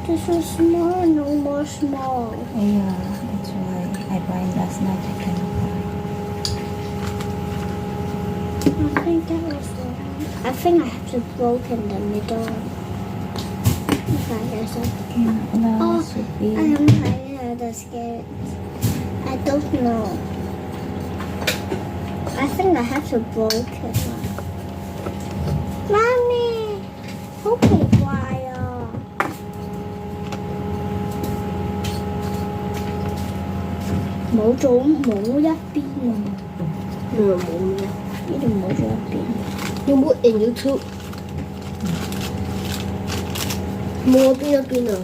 This is small, no more small. Yeah, that's why I buy last night. I cannot buy. I think that was wrong. I think I have to broke in the middle. Okay, there's a... No, Oh, should be. I am tired of scared. I don't know. I think I have to broke it. Mommy, hút một hoài à.冇咗一邊啊！冇咩？呢度冇咗一邊。要冇 in YouTube？冇邊一邊啊？